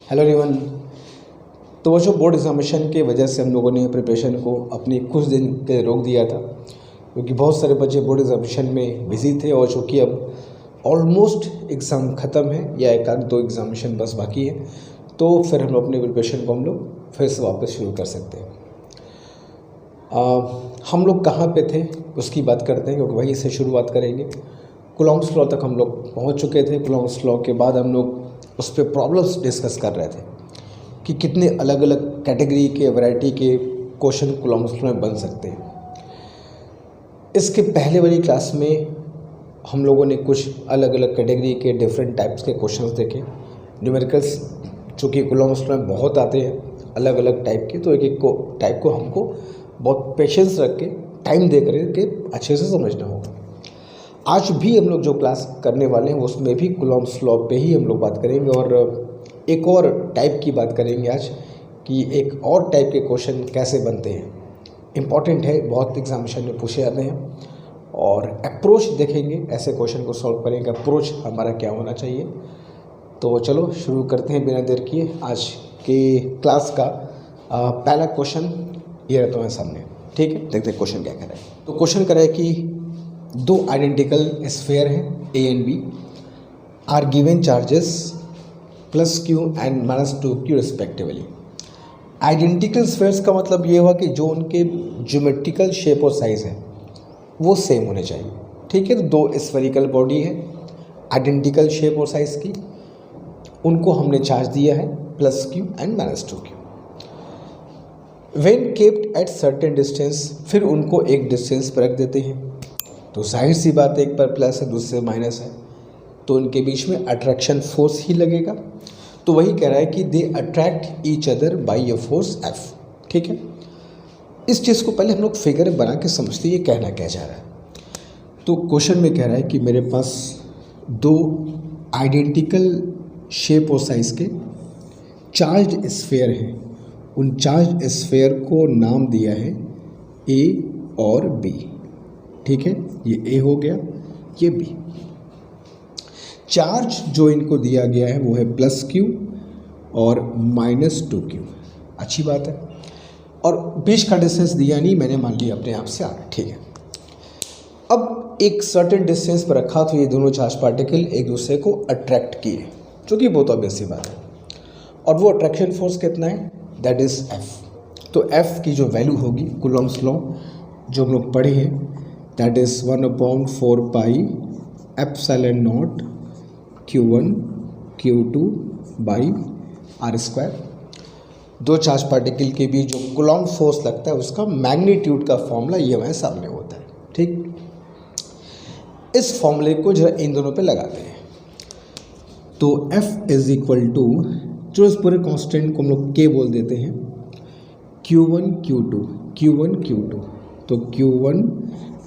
Hello everyone. तो वो जो बोर्ड एग्जामिनेशन की वजह से हम लोगों ने प्रिपरेशन को अपनी कुछ दिन के लिए रोक दिया था, क्योंकि बहुत सारे बच्चे बोर्ड एग्जामिनेशन में बिजी थे और चूँकि अब ऑलमोस्ट एग्ज़ाम ख़त्म है या एक आध दो एग्जामिनेशन बस बाकी है, तो फिर हम लोग अपनी प्रिपरेशन को हम लोग फिर से वापस शुरू कर सकते हैं। हम लोग कहाँ पे थे उसकी बात करते हैं, क्योंकि वहीं से शुरुआत करेंगे। कूलॉम्स लॉ तक हम लोग पहुँच चुके थे। कूलॉम्स लॉ के बाद हम लोग उस पर प्रॉब्लम्स डिस्कस कर रहे थे कि कितने अलग अलग कैटेगरी के वैरायटी के क्वेश्चन कूलॉम्स लॉ में बन सकते हैं। इसके पहले वाली क्लास में हम लोगों ने कुछ अलग अलग कैटेगरी के डिफरेंट टाइप्स के क्वेश्चंस देखे। न्यूमेरिकल्स चूँकि कूलॉम्स लॉ में बहुत आते हैं अलग अलग टाइप के, तो एक एक टाइप को हमको बहुत पेशेंस रख के टाइम दे करके अच्छे से समझना होगा। आज भी हम लोग जो क्लास करने वाले हैं उसमें भी कूलॉम्स लॉ पे ही हम लोग बात करेंगे और एक और टाइप की बात करेंगे आज कि एक और टाइप के क्वेश्चन कैसे बनते हैं। इम्पॉर्टेंट है, बहुत एग्जामिनेशन में पूछे जाते हैं। और अप्रोच देखेंगे, ऐसे क्वेश्चन को सॉल्व करेंगे, अप्रोच हमारा क्या होना चाहिए। तो चलो शुरू करते हैं बिना देर किए। आज के क्लास का पहला क्वेश्चन ये रहता है सामने, ठीक है। देखते हैं क्वेश्चन क्या कह रहा है। तो क्वेश्चन कह रहा है कि दो आइडेंटिकल स्फीयर हैं A and B are given charges +q and -2q respectively. Identical spheres का मतलब ये हुआ कि जो उनके ज्योमेट्रिकल शेप और साइज़ है वो सेम होने चाहिए, ठीक है। तो दो स्फेरिकल बॉडी है आइडेंटिकल शेप और साइज़ की, उनको हमने चार्ज दिया है +q and -2q। When kept at certain distance, फिर उनको एक डिस्टेंस पर रख देते हैं। तो जाहिर सी बात है, एक पर प्लस है दूसरे माइनस है, तो उनके बीच में अट्रैक्शन फोर्स ही लगेगा। तो वही कह रहा है कि they attract each other by a force F, ठीक है। इस चीज़ को पहले हम लोग फिगर बना के समझते ये कहना क्या चाह रहा है। तो क्वेश्चन में कह रहा है कि मेरे पास दो आइडेंटिकल शेप और साइज़ के चार्ज स्फीयर हैं। उन चार्ज स्फीयर को नाम दिया है A और B, ठीक है। ये A हो गया, ये B। चार्ज जो इनको दिया गया है वो है +q और -2q, अच्छी बात है। और बीच का डिस्टेंस दिया नहीं, मैंने मान लिया अपने आप से आ रहा, ठीक है। अब एक सर्टेन डिस्टेंस पर रखा तो ये दोनों चार्ज पार्टिकल एक दूसरे को अट्रैक्ट किए, जो कि बहुत ऑब्वियस सी बात है। और वो अट्रैक्शन फोर्स कितना है, दैट इज़ F। तो F की जो वैल्यू होगी कूलॉम्स लॉ जो हम लोग पढ़े हैं, that is 1/4 pi epsilon not Q1 Q2 by r²। दो चार्ज पार्टिकल के बीच जो कूलॉम्ब फोर्स लगता है उसका मैग्नीट्यूड का फॉर्मूला ये हमारे सामने होता है, ठीक। इस फॉर्मूले को जरा इन दोनों पे लगाते हैं। तो F इज इक्वल टू, जो इस पूरे कांस्टेंट को हम लोग K बोल देते हैं, Q1 Q2। तो Q1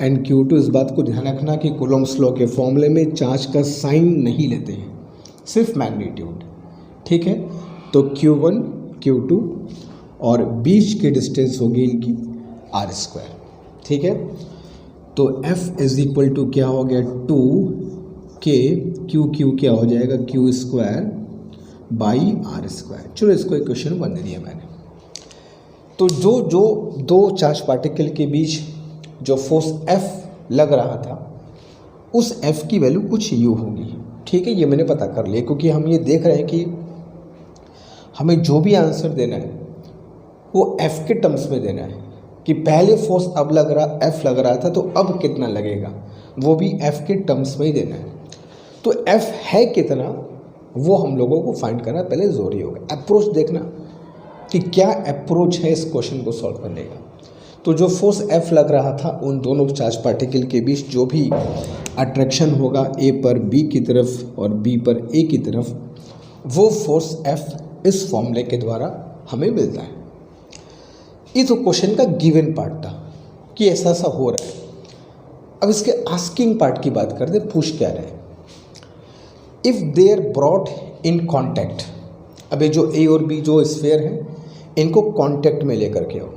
एंड Q2, इस बात को ध्यान रखना कि कूलॉम्ब्स लॉ के फॉर्मूले में चार्ज का साइन नहीं लेते हैं, सिर्फ मैग्नीट्यूड, ठीक है। तो Q1 Q2 और बीच की डिस्टेंस होगी इनकी r², ठीक है। तो F इज इक्वल टू क्या हो गया, 2K Q क्या हो जाएगा, Q² बाई r²। चलो इसको इक्वेशन बन दिया मैंने। तो जो दो चार्ज पार्टिकल के बीच जो फोर्स F लग रहा था उस F की वैल्यू कुछ U होगी, ठीक है। ये मैंने पता कर लिया, क्योंकि हम ये देख रहे हैं कि हमें जो भी आंसर देना है वो F के टर्म्स में देना है कि पहले फोर्स अब लग रहा F लग रहा था तो अब कितना लगेगा, वो भी F के टर्म्स में ही देना है। तो F है कितना वो हम लोगों को फाइंड करना पहले ज़रूरी होगा। अप्रोच देखना कि क्या अप्रोच है इस क्वेश्चन को सॉल्व करने का। तो जो फोर्स F लग रहा था उन दोनों चार्ज पार्टिकल के बीच जो भी अट्रैक्शन होगा A पर B की तरफ और B पर A की तरफ, वो फोर्स F इस फॉर्मूले के द्वारा हमें मिलता है। ये तो क्वेश्चन का गिवन पार्ट था कि ऐसा ऐसा हो रहा है। अब इसके आस्किंग पार्ट की बात करते, पूछ क्या रहे, if they are brought in contact. अब ये जो A और B जो स्फीयर हैं इनको कॉन्टैक्ट में लेकर के आओ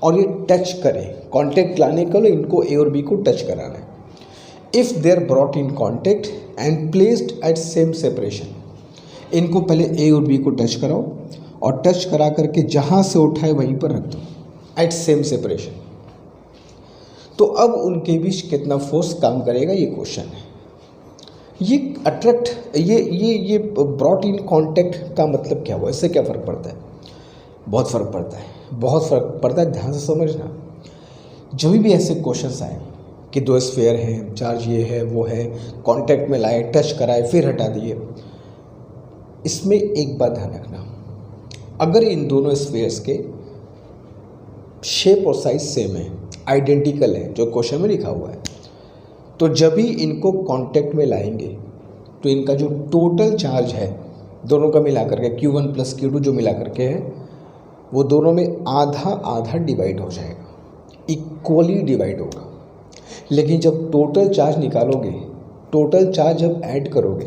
और ये टच करें, कांटेक्ट लाने के लिए इनको A और B को टच कराना है। If they are brought in contact and placed at same separation, इनको पहले ए और बी को टच कराओ और टच करा करके जहाँ से उठाए वहीं पर रख दो एट सेम सेपरेशन। तो अब उनके बीच कितना फोर्स काम करेगा, ये क्वेश्चन है। ये अट्रैक्ट ये ब्रॉट इन कांटेक्ट का मतलब क्या हुआ, इससे क्या फ़र्क पड़ता है? बहुत फ़र्क पड़ता है, बहुत फ़र्क पड़ता है। ध्यान से समझना, जब भी ऐसे क्वेश्चंस आए कि दो स्फीयर हैं, चार्ज ये है वो है, कांटेक्ट में लाए, टच कराए, फिर हटा दिए, इसमें एक बात ध्यान रखना, अगर इन दोनों स्फीयर्स के शेप और साइज सेम है, आइडेंटिकल है, जो क्वेश्चन में लिखा हुआ है, तो जब भी इनको कांटेक्ट में लाएंगे तो इनका जो टोटल चार्ज है दोनों का मिला करके Q1 प्लस Q2 जो मिला करके है, वो दोनों में आधा आधा डिवाइड हो जाएगा, इक्वली डिवाइड होगा। लेकिन जब टोटल चार्ज निकालोगे, टोटल चार्ज जब ऐड करोगे,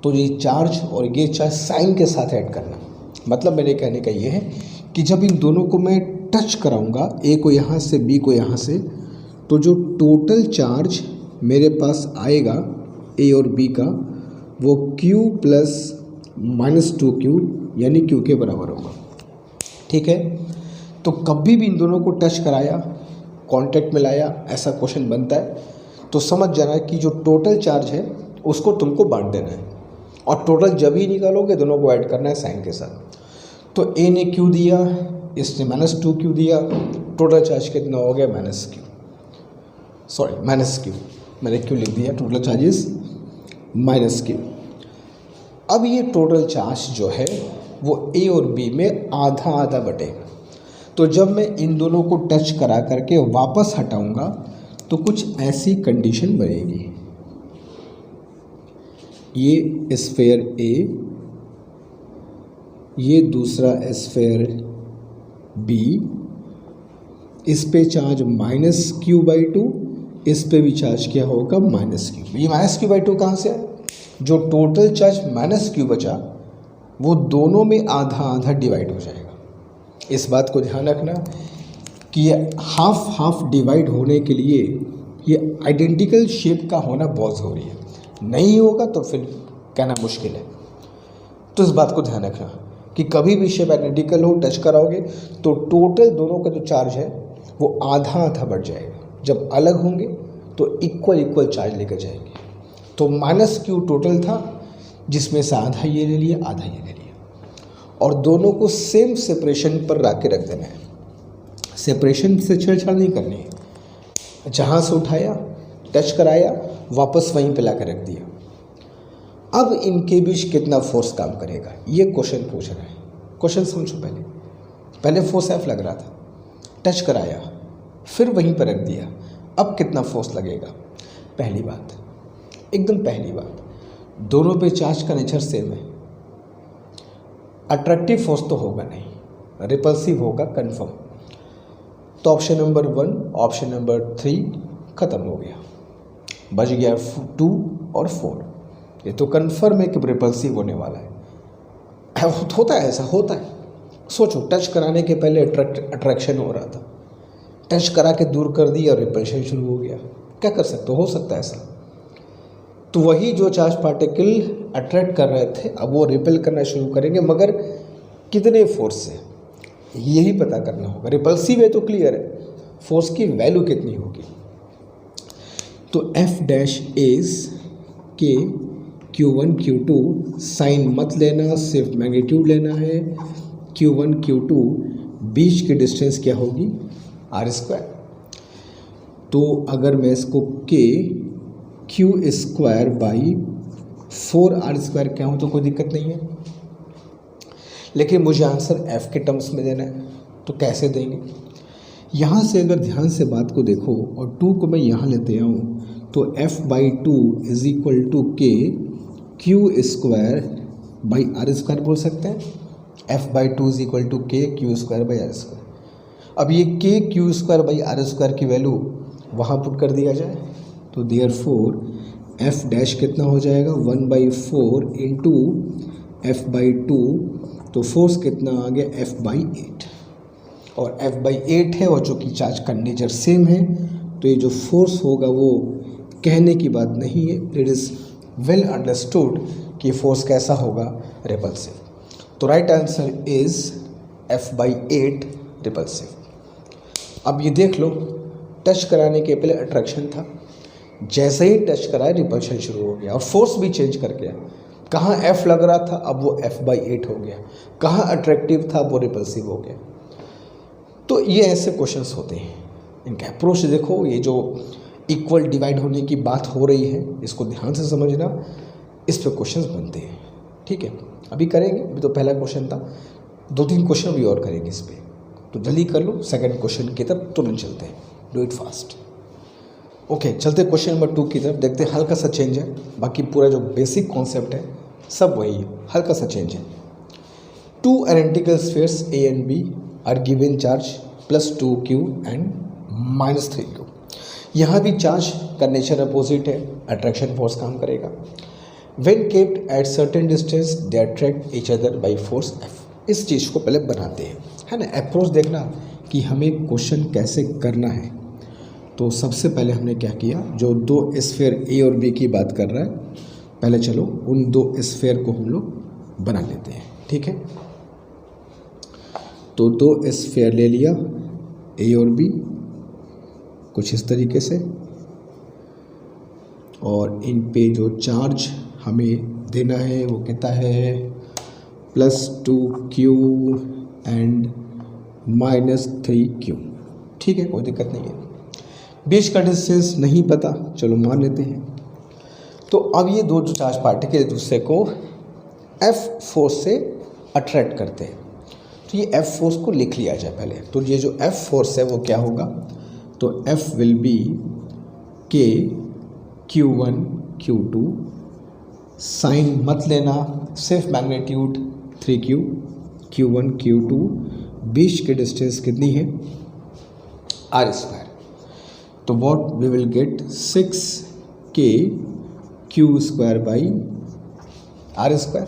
तो ये चार्ज और ये चार्ज साइन के साथ ऐड करना। मतलब मेरे कहने का ये है कि जब इन दोनों को मैं टच कराऊंगा, ए को यहाँ से बी को यहाँ से, तो जो टोटल चार्ज मेरे पास आएगा ए और बी का, वो Q प्लस -2Q यानी Q के बराबर होगा। ठीक है, तो कभी भी इन दोनों को टच कराया, कांटेक्ट में लाया, ऐसा क्वेश्चन बनता है तो समझ जाना कि जो टोटल चार्ज है उसको तुमको बांट देना है, और टोटल जब ही निकालोगे दोनों को ऐड करना है साइन के साथ। तो ए ने Q दिया, इसने -2Q दिया, टोटल चार्ज कितना हो गया, -Q, मैंने Q लिख दिया, टोटल चार्जेस -Q। अब ये टोटल चार्ज जो है वो ए और बी में आधा आधा बटेगा। तो जब मैं इन दोनों को टच करा करके वापस हटाऊंगा तो कुछ ऐसी कंडीशन बनेगी, ये स्फीयर ए, ये दूसरा स्फीयर बी, इस पे चार्ज -Q/2, इस पे भी चार्ज क्या होगा, -Q। ये -Q/2 कहाँ से आया? जो टोटल चार्ज -Q बचा वो दोनों में आधा आधा डिवाइड हो जाएगा। इस बात को ध्यान रखना कि ये हाफ हाफ डिवाइड होने के लिए ये आइडेंटिकल शेप का होना बहुत ज़रूरी है, नहीं होगा तो फिर कहना मुश्किल है। तो इस बात को ध्यान रखना कि कभी भी शेप आइडेंटिकल हो, टच कराओगे तो टोटल दोनों का जो चार्ज है वो आधा आधा बढ़ जाएगा। जब अलग होंगे तो इक्वल चार्ज लेकर जाएंगे। तो -Q टोटल था, जिसमें से आधा ये ले लिया, आधा ये ले लिया, और दोनों को सेम सेपरेशन पर ला के रख देना है। सेपरेशन से छेड़छाड़ नहीं करनी है, जहाँ से उठाया, टच कराया, वापस वहीं पे ला के रख दिया। अब इनके बीच कितना फोर्स काम करेगा, ये क्वेश्चन पूछ रहा है। क्वेश्चन समझो, पहले फोर्स F लग रहा था, टच कराया, फिर वहीं पर रख दिया, अब कितना फोर्स लगेगा। पहली बात, एकदम पहली बात, दोनों पे चार्ज का नेचर सेम है, अट्रैक्टिव फोर्स तो होगा नहीं, रिपल्सिव होगा कंफर्म। तो ऑप्शन नंबर 1, ऑप्शन नंबर 3 खत्म हो गया, बच गया 2 और 4। ये तो कंफर्म है कि रिपल्सिव होने वाला है। होता है, ऐसा होता है। सोचो, टच कराने के पहले अट्रैक्शन हो रहा था, टच करा के दूर कर दिया और रिपल्शन शुरू हो गया। क्या कर सकते हो सकता है ऐसा। तो वही जो चार्ज पार्टिकल अट्रैक्ट कर रहे थे, अब वो रिपेल करना शुरू करेंगे, मगर कितने फोर्स से, यही पता करना होगा। रिपल्सिव है तो क्लियर है, फोर्स की वैल्यू कितनी होगी। तो F' इज के Q1 Q2, साइन मत लेना, सिर्फ मैग्नीट्यूड लेना है। Q1 Q2 बीच की डिस्टेंस क्या होगी, r²। तो अगर मैं इसको Q²/4r² क्या हूँ तो कोई दिक्कत नहीं है, लेकिन मुझे आंसर F के टर्म्स में देना है। तो कैसे देंगे, यहाँ से अगर ध्यान से बात को देखो और 2 को मैं यहाँ लेते आऊँ तो F/2 इज इक्वल टू के Q²/r² बोल सकते हैं। F/2 इज इक्वल टू के Q²/r²। अब ये के Q²/r² की वैल्यू वहाँ पुट कर दिया जाए तो देयरफॉर F' कितना हो जाएगा, 1/4 इंटू F/2, तो फोर्स कितना आ गया, F/8। और F/8 है, और चूँकि चार्ज का नेचर सेम है तो ये जो फोर्स होगा वो कहने की बात नहीं है। इट इज़ वेल अंडरस्टूड कि फोर्स कैसा होगा, रिपल्सिव। तो right answer is F/8 repulsive. अब ये देख लो, टच कराने के पहले अट्रैक्शन था, जैसे ही टच कराया रिपल्शन शुरू हो गया और फोर्स भी चेंज कर गया। कहाँ F लग रहा था, अब वो F/8 हो गया। कहाँ अट्रैक्टिव था, वो रिपल्सिव हो गया। तो ये ऐसे क्वेश्चंस होते हैं। इनका अप्रोच देखो, ये जो इक्वल डिवाइड होने की बात हो रही है, इसको ध्यान से समझना, इस पे क्वेश्चंस बनते हैं। ठीक है, अभी करेंगे, अभी तो पहला क्वेश्चन था, 2-3 क्वेश्चन भी और करेंगे इस पर। तो जल्दी कर लो, सेकंड क्वेश्चन की तरफ तुरंत चलते हैं, डू इट फास्ट। ओके, चलते क्वेश्चन नंबर 2 की तरफ। देखते हैं, हल्का सा चेंज है, बाकी पूरा जो बेसिक कॉन्सेप्ट है सब वही है, हल्का सा चेंज है। 2 identical spheres A and B are given charge +2q and -3q। यहाँ भी चार्ज का नेचर अपोजिट है, अट्रैक्शन फोर्स काम करेगा। When kept at certain distance they attract each other by force F। इस चीज़ को पहले बनाते हैं, है ना। अप्रोच देखना कि हमें क्वेश्चन कैसे करना है। तो सबसे पहले हमने क्या किया, जो 2 स्फीयर A और B की बात कर रहा है, पहले चलो उन 2 स्फीयर को हम लोग बना लेते हैं। ठीक है, तो 2 स्फीयर ले लिया A और B कुछ इस तरीके से, और इन पे जो चार्ज हमें देना है वो कहता है +2q एंड -3q। ठीक है, कोई दिक्कत नहीं है। बीच का डिस्टेंस नहीं पता, चलो मान लेते हैं। तो अब ये 2 जो चार्ज पार्टिकल एक दूसरे को F फोर्स से अट्रैक्ट करते हैं। तो ये F फोर्स को लिख लिया जाए पहले। तो ये जो F फोर्स है वो क्या होगा, तो F will be K Q1 Q2, sign मत लेना, सिर्फ मैग्नीट्यूड 3q, Q1 Q2, बीच की डिस्टेंस कितनी है, r²। तो what we will get 6k Q² r²।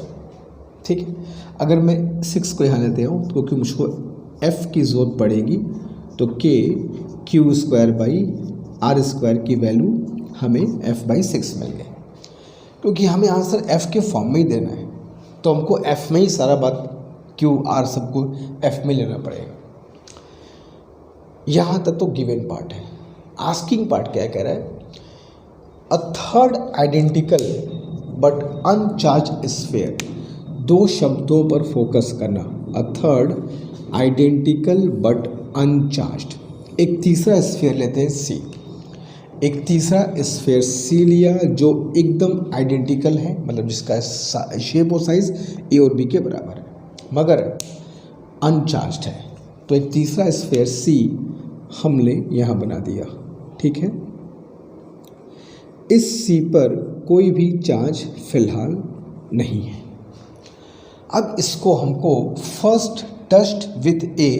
ठीक है, अगर मैं 6 को यहाँ लेते हूँ तो क्योंकि मुझको F की ज़रूरत पड़ेगी, तो k Q² r² की वैल्यू हमें F/6 मिल गई। क्योंकि हमें आंसर F के फॉर्म में ही देना है, तो हमको F में ही सारा बात Q R सबको F में लेना पड़ेगा। यहाँ तक तो गिवन पार्ट है। आस्किंग पार्ट क्या कह रहा है, a third identical but अनचार्ज sphere. 2 शब्दों पर फोकस करना, अ थर्ड आइडेंटिकल बट अनचार्ज। एक तीसरा स्फीयर लेते हैं C, एक तीसरा स्फीयर C लिया जो एकदम आइडेंटिकल है, मतलब जिसका शेप और साइज A और B के बराबर है, मगर अनचार्ज्ड है। तो एक तीसरा स्फीयर C हमने यहाँ बना दिया। ठीक है, इस C पर कोई भी चार्ज फिलहाल नहीं है। अब इसको हमको first touched with A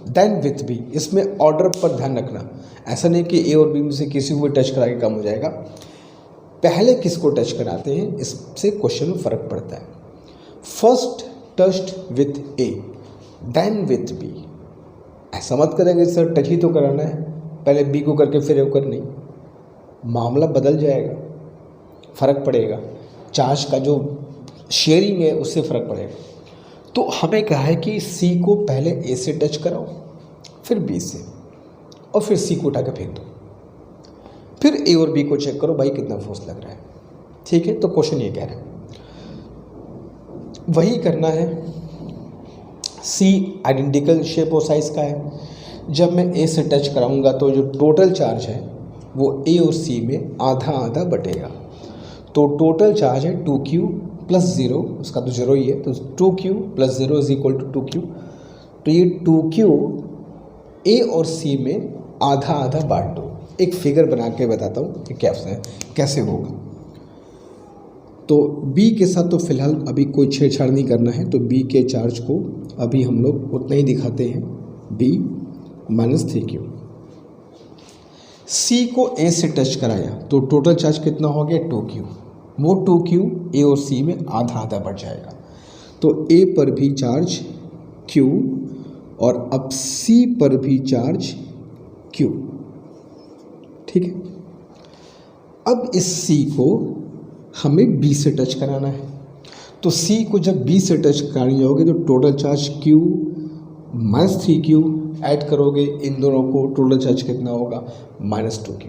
then with B, इसमें ऑर्डर पर ध्यान रखना। ऐसा नहीं कि A और B में से किसी को भी टच करा के काम हो जाएगा। पहले किसको टच कराते हैं, इससे क्वेश्चन में फ़र्क पड़ता है। First touched with A then with B। ऐसा मत करेंगे सर टच ही तो कराना है, पहले B को करके फिर A को कर, नहीं, मामला बदल जाएगा, फ़र्क पड़ेगा। चार्ज का जो शेयरिंग है उससे फ़र्क पड़ेगा। तो हमें कहा है कि C को पहले A से टच कराओ, फिर B से, और फिर C को उठा के फेंक दो, फिर A और B को चेक करो भाई कितना फोर्स लग रहा है। ठीक है, तो क्वेश्चन ये कह रहा है वही करना है। C आइडेंटिकल शेप और साइज का है। जब मैं A से टच कराऊंगा तो जो टोटल चार्ज है वो A और C में आधा आधा बटेगा। तो टोटल चार्ज है 2q + 0, उसका तो 0 ही है, तो 2q + 0 = 2q। तो ये 2q A और C में आधा आधा बांट दो। एक फिगर बना के बताता हूँ कि कैसे होगा। तो B के साथ तो फिलहाल अभी कोई छेड़छाड़ नहीं करना है, तो B के चार्ज को अभी हम लोग उतना ही दिखाते हैं, B - 3q। C को A से टच कराया तो टोटल चार्ज कितना हो गया, 2q। वो 2q A और C में आधा आधा बढ़ जाएगा। तो A पर भी चार्ज q और अब C पर भी चार्ज q। ठीक है, अब इस C को हमें B से टच कराना है। तो सी को जब बी से टच कराने जाओगे तो total charge Q minus 3Q add करोगे, इन दोनों को टोटल चार्ज कितना होगा -2Q।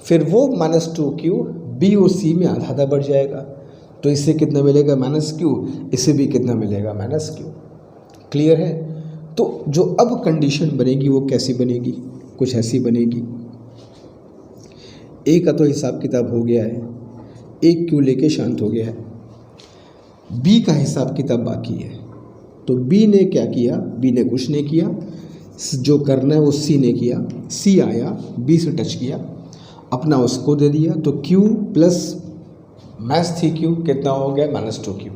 फिर वो -2Q बी और सी में आधा आधा बढ़ जाएगा, तो इससे कितना मिलेगा -Q, इससे भी कितना मिलेगा -Q। क्लियर है? तो जो अब कंडीशन बनेगी वो कैसी बनेगी, कुछ ऐसी बनेगी। ए का तो हिसाब किताब हो गया है, एक Q लेके शांत हो गया है, बी का हिसाब किताब बाकी है। तो बी ने क्या किया, बी ने कुछ नहीं किया, जो करना है वो सी ने किया। सी आया, बी से टच किया, अपना उसको दे दिया, तो Q प्लस -3Q कितना हो गया -2Q।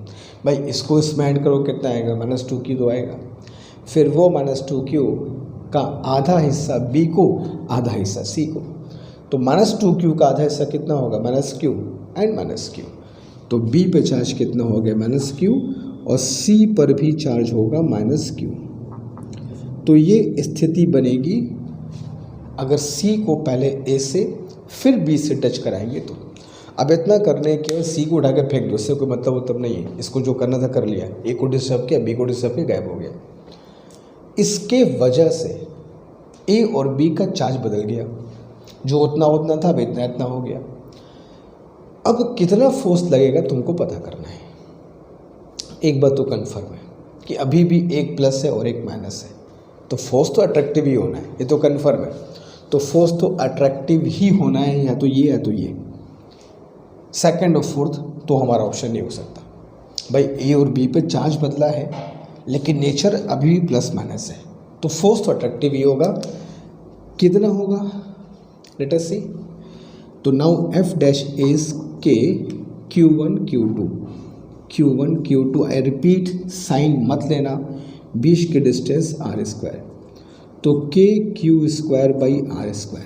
भाई इसको इसमें ऐड करो, कितना आएगा -2Q तो आएगा। फिर वो -2Q का आधा हिस्सा बी को, आधा हिस्सा सी को, तो -2Q का आधा हिस्सा कितना होगा -Q एंड -Q। तो बी पे चार्ज कितना हो गया -Q और सी पर भी चार्ज होगा -Q। तो ये स्थिति बनेगी अगर सी को पहले ए से फिर बी से टच कराएंगे तो। अब इतना करने के सी को उठा के फेंक दो, इससे कोई मतलब नहीं है। इसको जो करना था कर लिया, ए को डिस्टर्ब किया, बी को डिस्टर्ब किया, गायब हो गया। इसके वजह से ए और बी का चार्ज बदल गया, जो उतना था अब इतना हो गया। अब कितना फोर्स लगेगा तुमको पता करना है। एक बात तो कन्फर्म है कि अभी भी एक प्लस है और एक माइनस है, तो फोर्स तो अट्रैक्टिव ही होना है, ये तो कन्फर्म है। तो फोर्स तो अट्रैक्टिव ही होना है, या तो ये या तो ये। सेकंड और फोर्थ तो हमारा ऑप्शन नहीं हो सकता। भाई ए और बी पे चार्ज बदला है लेकिन नेचर अभी भी प्लस माइनस है, तो फोर्स तो अट्रैक्टिव ही होगा। कितना होगा लेट अस सी। तो नाउ एफ डैश इज के Q1 Q2। I repeat, sign मत लेना, बीच के डिस्टेंस r²। तो KQ²/r²,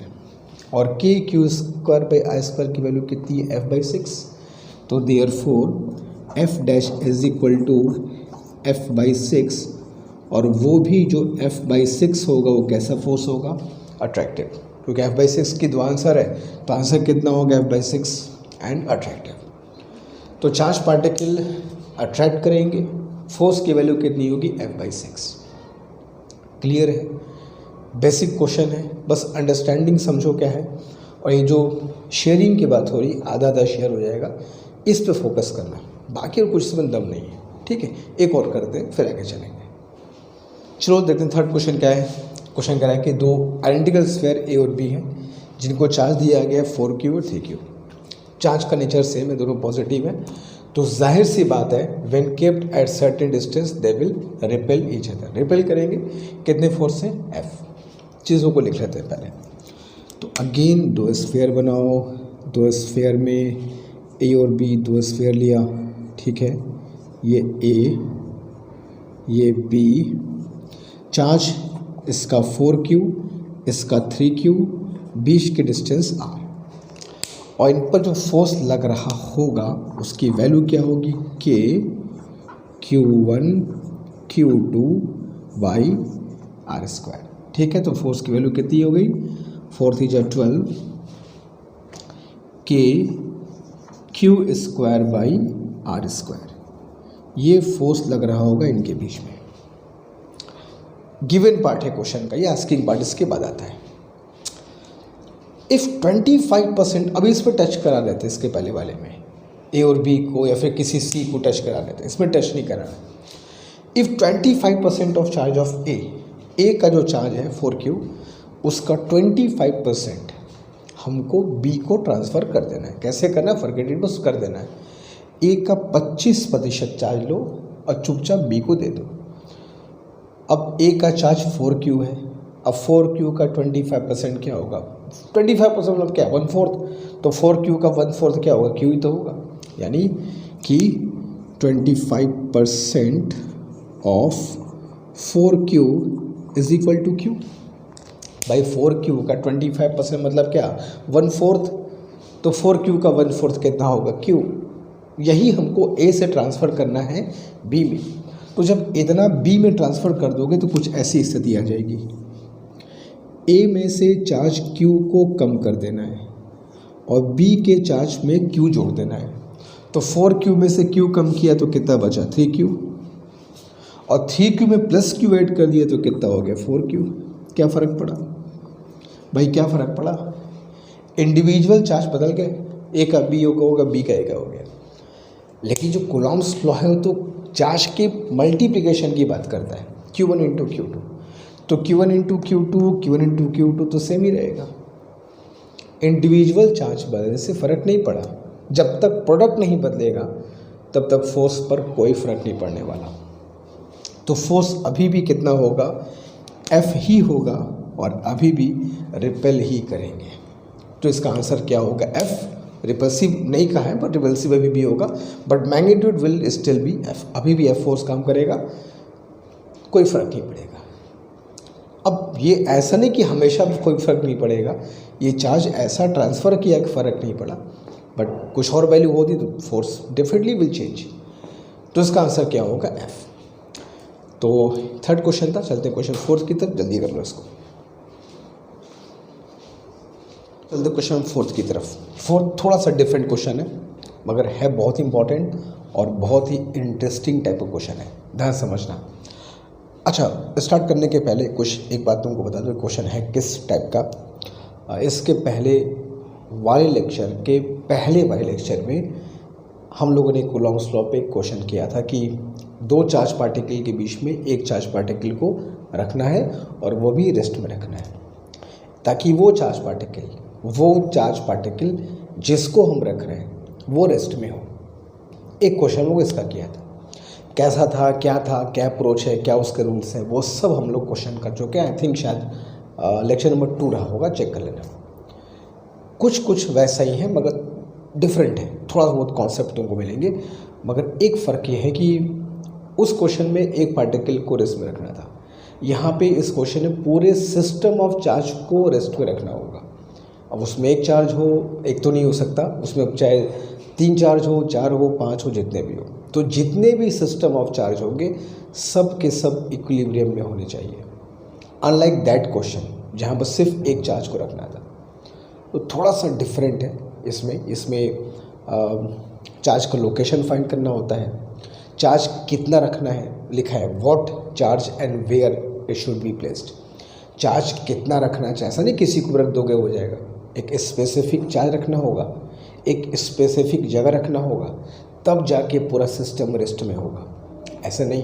और KQ²/r² की वैल्यू कितनी है f/6। तो therefore f dash is equal to f/6, और वो भी जो f/6 होगा वो कैसा फोर्स होगा, अट्रैक्टिव, क्योंकि f/6 की दो आंसर है, तो आंसर कितना होगा f/6 एंड अट्रैक्टिव। तो चार्ज पार्टिकल अट्रैक्ट करेंगे, फोर्स की वैल्यू कितनी होगी f/6। क्लियर है? बेसिक क्वेश्चन है, बस अंडरस्टैंडिंग समझो क्या है। और ये जो शेयरिंग की बात हो रही, आधा आधा शेयर हो जाएगा, इस पे फोकस करना, बाकी और कुछ इसमें दम नहीं है। ठीक है, एक और करते हैं फिर आगे चलेंगे। चलो देखते हैं थर्ड क्वेश्चन क्या है। क्वेश्चन कह रहा है कि दो आइडेंटिकल स्फीयर ए और बी हैं जिनको चार्ज दिया गया है 4Q और 3Q। चार्ज का नेचर सेम है, दोनों पॉजिटिव है, तो जाहिर सी बात है when kept at certain distance they will repel each other. Repel करेंगे कितने फोर्स से, F। चीज़ों को लिख लेते हैं पहले। तो अगेन दो स्फीयर बनाओ, दो स्फीयर में ए और बी, दो स्फीयर लिया, ठीक है, ये ए ये बी, चार्ज इसका 4Q, इसका 3Q, बीच की डिस्टेंस R, और इन पर जो फोर्स लग रहा होगा उसकी वैल्यू क्या होगी, K Q1 Q2/r²। ठीक है, तो फोर्स की वैल्यू कितनी हो गई, 4 3 जा 12, K Q²/r²। ये फोर्स लग रहा होगा इनके बीच में। गिवन पार्ट है क्वेश्चन का, ये आस्किंग पार्ट इसके बाद आता है। इफ़ 25%, अभी इस पर टच करा लेते हैं, इसके पहले वाले में ए और बी को या फिर किसी सी को टच करा लेते हैं, इसमें टच नहीं कराना। इफ़ 25% ऑफ चार्ज ऑफ ए का जो चार्ज है 4Q, उसका 25% हमको बी को ट्रांसफ़र कर देना है। कैसे करना है, फॉरगेट इट, बस कर देना है। ए का 25% चार्ज लो और चुपचाप बी को दे दो। अब ए का चार्ज 4Q है, अब 4Q का 25% क्या होगा, 25% मतलब क्या, 1/4। तो 4Q का 1/4 क्या होगा, Q ही तो होगा, यानी कि 25% of 4Q is equal to Q। भाई 4Q का 25% मतलब क्या, 1/4। तो 4Q का 1/4 कितना होगा, Q। यही हमको ए से ट्रांसफ़र करना है बी में। तो जब इतना बी में ट्रांसफ़र कर दोगे तो कुछ ऐसी स्थिति आ जाएगी, ए में से चार्ज Q को कम कर देना है और बी के चार्ज में Q जोड़ देना है। तो 4Q में से Q कम किया तो कितना बचा 3Q, और 3Q में प्लस Q ऐड कर दिया तो कितना हो गया 4Q। क्या फ़र्क पड़ा भाई, क्या फ़र्क पड़ा? इंडिविजुअल चार्ज बदल गए, ए का बी होगा, बी का ए का हो गया। लेकिन जो कूलॉम्स लॉ है वो तो चार्ज के मल्टीप्लिकेशन की बात करता है, Q1 इंटू Q2, तो Q1 into Q2, Q1 into Q2 तो सेम ही रहेगा। इंडिविजुअल चार्ज बदलने से फ़र्क नहीं पड़ा, जब तक प्रोडक्ट नहीं बदलेगा तब तक फोर्स पर कोई फ़र्क नहीं पड़ने वाला। तो फोर्स अभी भी कितना होगा, F ही होगा, और अभी भी रिपेल ही करेंगे। तो इसका आंसर क्या होगा, F। रिपल्सिव नहीं कहा है बट रिपल्सिव अभी भी होगा, but magnitude will still be F। अभी भी F फोर्स काम करेगा, कोई फ़र्क नहीं पड़ेगा। अब ये ऐसा नहीं कि हमेशा भी कोई फ़र्क नहीं पड़ेगा, ये चार्ज ऐसा ट्रांसफ़र किया कि फ़र्क नहीं पड़ा, बट कुछ और वैल्यू होती तो फोर्स डेफिनेटली विल चेंज। तो इसका आंसर क्या होगा, F। तो थर्ड क्वेश्चन था, चलते क्वेश्चन फोर्थ की तरफ, जल्दी कर लो इसको। चलते क्वेश्चन फोर्थ की तरफ। फोर्थ थोड़ा सा डिफरेंट क्वेश्चन है, मगर है बहुत इंपॉर्टेंट और बहुत ही इंटरेस्टिंग टाइप का क्वेश्चन है, ध्यान समझना। अच्छा, स्टार्ट करने के पहले कुछ एक बात तुमको बता दो, क्वेश्चन है किस टाइप का। इसके पहले वाले लेक्चर के पहले वाले लेक्चर में हम लोगों ने कूलॉम्स लॉ पे क्वेश्चन किया था कि दो चार्ज पार्टिकल के बीच में एक चार्ज पार्टिकल को रखना है और वो भी रेस्ट में रखना है, ताकि वो चार्ज पार्टिकल जिसको हम रख रहे हैं वो रेस्ट में हो। एक क्वेश्चन वो इसका किया था, कैसा था, क्या अप्रोच है, क्या उसके रूल्स हैं, वो सब हम लोग क्वेश्चन कर चुके हैं। आई थिंक शायद लेक्चर नंबर 2 रहा होगा, चेक कर लेना। कुछ वैसा ही है मगर डिफरेंट है, थोड़ा बहुत कॉन्सेप्ट तुमको मिलेंगे, मगर एक फ़र्क ये है कि उस क्वेश्चन में एक पार्टिकल को रेस्ट में रखना था, यहाँ पे इस क्वेश्चन में पूरे सिस्टम ऑफ चार्ज को रेस्ट में रखना होगा। अब उसमें एक चार्ज हो, एक तो नहीं हो सकता, उसमें चाहे 3 चार्ज हो, 4 हो, 5 हो, जितने भी हो, तो जितने भी सिस्टम ऑफ चार्ज होंगे सब के सब इक्विलिब्रियम में होने चाहिए। अनलाइक दैट क्वेश्चन जहाँ बस सिर्फ एक चार्ज को रखना था, तो थोड़ा सा डिफरेंट है। इसमें चार्ज का लोकेशन फाइंड करना होता है, चार्ज कितना रखना है लिखा है, what charge and where it should be placed. Charge कितना रखना चाहिए, ऐसा नहीं किसी को रख दोगे हो जाएगा, एक स्पेसिफिक चार्ज रखना होगा, एक स्पेसिफिक जगह रखना होगा, तब जाके पूरा सिस्टम रेस्ट में होगा। ऐसा नहीं,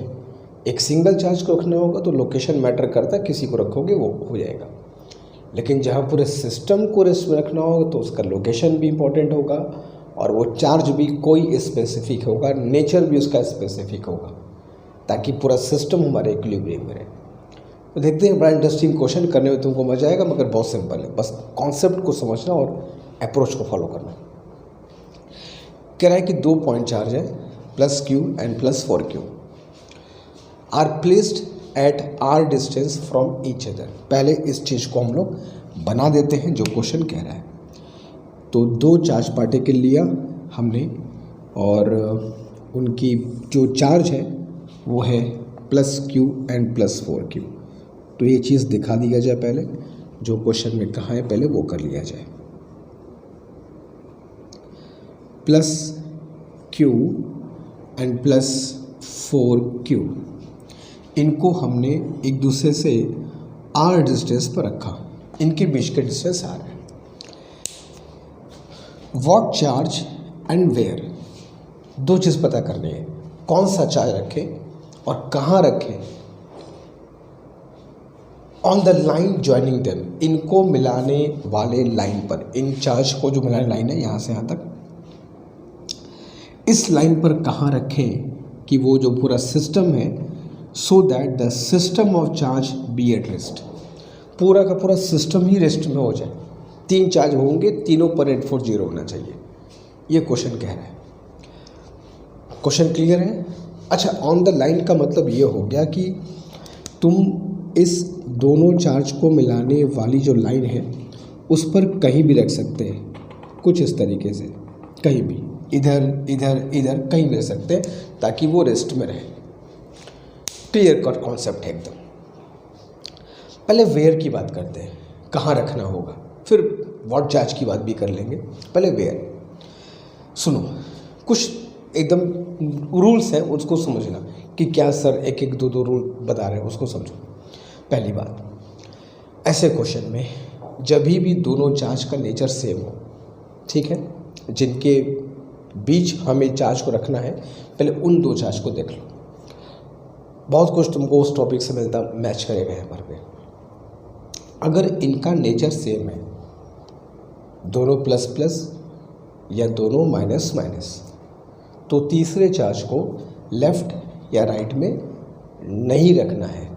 एक सिंगल चार्ज को रखना होगा तो लोकेशन मैटर करता है, किसी को रखोगे वो हो जाएगा। लेकिन जहाँ पूरे सिस्टम को रेस्ट में रखना होगा तो उसका लोकेशन भी इम्पोर्टेंट होगा, और वो चार्ज भी कोई स्पेसिफिक होगा, नेचर भी उसका स्पेसिफिक होगा, ताकि पूरा सिस्टम हमारे इक्विलिब्रियम में रहे। तो देखते हैं, बड़ा इंटरेस्टिंग क्वेश्चन, करने में तुमको मजा आएगा, मगर बहुत सिंपल है, बस कॉन्सेप्ट को समझना और अप्रोच को फॉलो करना। कह रहा है कि 2 पॉइंट चार्ज है, plus Q and plus 4Q are placed at r distance from each other. पहले इस चीज़ को हम लोग बना देते हैं जो क्वेश्चन कह रहा है। तो 2 चार्ज पार्टिकल लिया हमने, और उनकी जो चार्ज है वो है plus Q and plus 4Q। तो ये चीज़ दिखा दिया जाए, पहले जो क्वेश्चन में कहा है पहले वो कर लिया जाए। Plus Q and plus 4Q, इनको हमने एक दूसरे से R डिस्टेंस पर रखा, इनके बीच का डिस्टेंस R है। व्हाट चार्ज एंड वेयर, 2 चीज़ पता करनी है, कौन सा चार्ज रखें और कहाँ रखें। On the line joining them, इनको मिलाने वाले लाइन पर, इन चार्ज को जो मिलाने लाइन है यहाँ से यहाँ तक, इस लाइन पर कहाँ रखें कि वो जो पूरा सिस्टम है, so that the system of charge be at rest, पूरा का पूरा सिस्टम ही रेस्ट में हो जाए। 3 चार्ज होंगे, तीनों पर एट फोर्स 0 होना चाहिए, ये क्वेश्चन कह रहा है। क्वेश्चन क्लियर है? अच्छा, ऑन द लाइन का मतलब ये हो गया कि तुम इस दोनों चार्ज को मिलाने वाली जो लाइन है उस पर कहीं भी रख सकते हैं, कुछ इस तरीके से, कहीं भी, इधर इधर इधर कहीं भी रख सकते हैं, ताकि वो रेस्ट में रहे। क्लियर कट कॉन्सेप्ट है एकदम। पहले वेयर की बात करते हैं, कहाँ रखना होगा, फिर व्हाट चार्ज की बात भी कर लेंगे। पहले वेयर सुनो, कुछ एकदम रूल्स हैं उसको समझना कि क्या सर एक एक दो दो रूल बता रहे हैं, उसको समझो। पहली बात, ऐसे क्वेश्चन में जब भी दोनों चार्ज का नेचर सेम हो, ठीक है, जिनके बीच हमें चार्ज को रखना है, पहले उन दो चार्ज को देख लो। बहुत कुछ तुमको उस टॉपिक से मिलता मैच करेगा यहाँ पर। अगर इनका नेचर सेम है, दोनों प्लस प्लस या दोनों माइनस माइनस, तो तीसरे चार्ज को लेफ्ट या राइट में नहीं रखना है।